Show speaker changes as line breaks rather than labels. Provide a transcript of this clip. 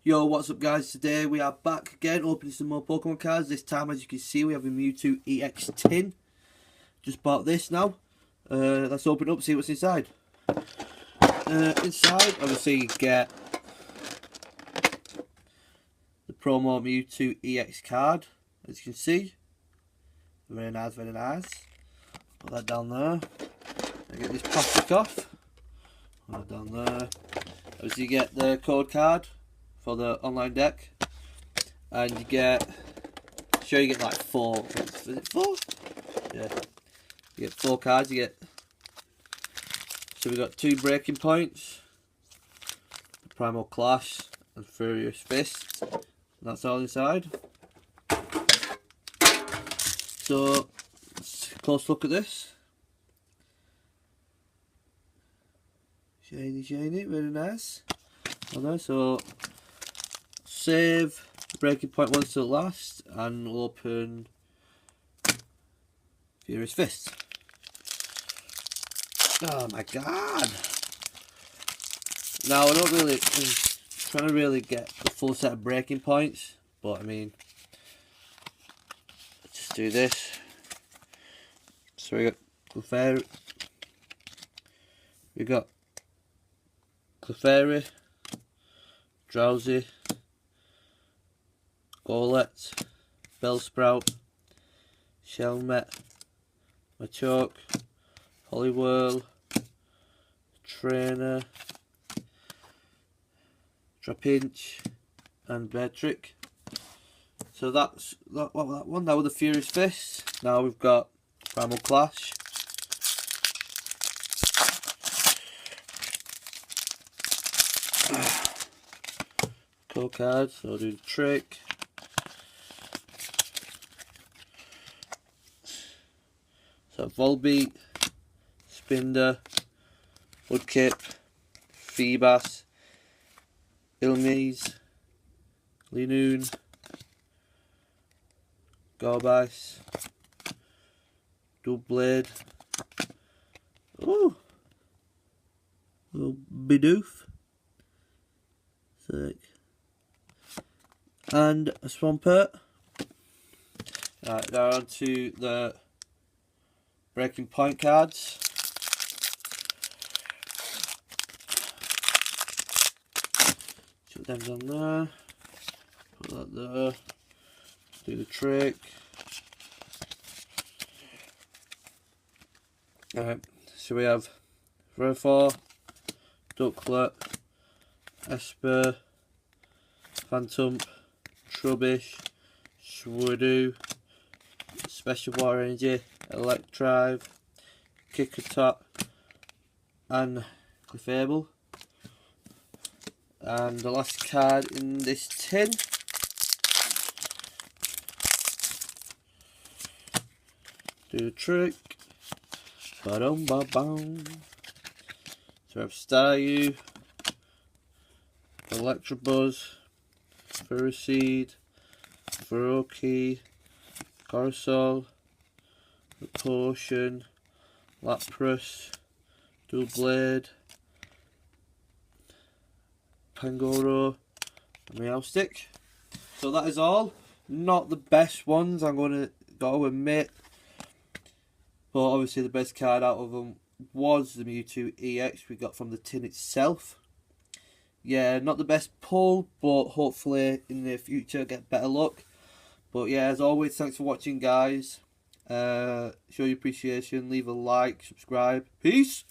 Yo, what's up guys? Today we are back again opening some more Pokemon cards. This time, as you can see, we have a Mewtwo EX tin. Just bought this now. Let's open it up, see what's inside. Inside, obviously you get the promo Mewtwo EX card, as you can see. Very nice, very nice. Put that down there. I get this plastic off. Put that down there. Obviously you get the code card for the online deck, and you get, you get like 4, is it 4? Yeah, you get 4 cards. You get, so we got 2 breaking points, Primal Clash and Furious Fist, and that's all inside. So let's close look at this. Shiny, shiny, very nice. So save the breaking point once to last, and we'll open Furious Fist. Oh my god! Now I'm trying to really get the full set of breaking points, but I mean, let's just do this. So we got Clefairy, Drowsy, Golett, Bellsprout, Shelmet, Machoke, Poliwhirl, Trainer, Trapinch, and Beatrick. So that's that one. Now with the Furious Fist. Now we've got Primal Clash. Code card, so I'll do the trick. So Volbeat, Spinder, Woodkip, Feebas, Ilmise, Linoon, Gorbise, Doublade, oh, little Bidoof, sick, and a Swampert. Right, now on to the breaking point cards. Put them down there, put that there, do the trick. Alright, so we have Rofor, Ducklet, Esper, Phantump, Trubbish, Swoodooo, Special Water Energy, Electrive, Kickatot, and Clefable. And the last card in this tin, do the trick. Ba-dum ba bum. So we have Staryu, Electabuzz, Ferroseed, Ferroki, Coruscant, Potion, Lapras, Doublade, Pangoro, and Meowstic. So that is all. Not the best ones, I'm going to admit. But obviously the best card out of them was the Mewtwo EX we got from the tin itself. Yeah, not the best pull, but hopefully in the future get better luck. But yeah, as always, thanks for watching guys. Show your appreciation, leave a like, subscribe. Peace!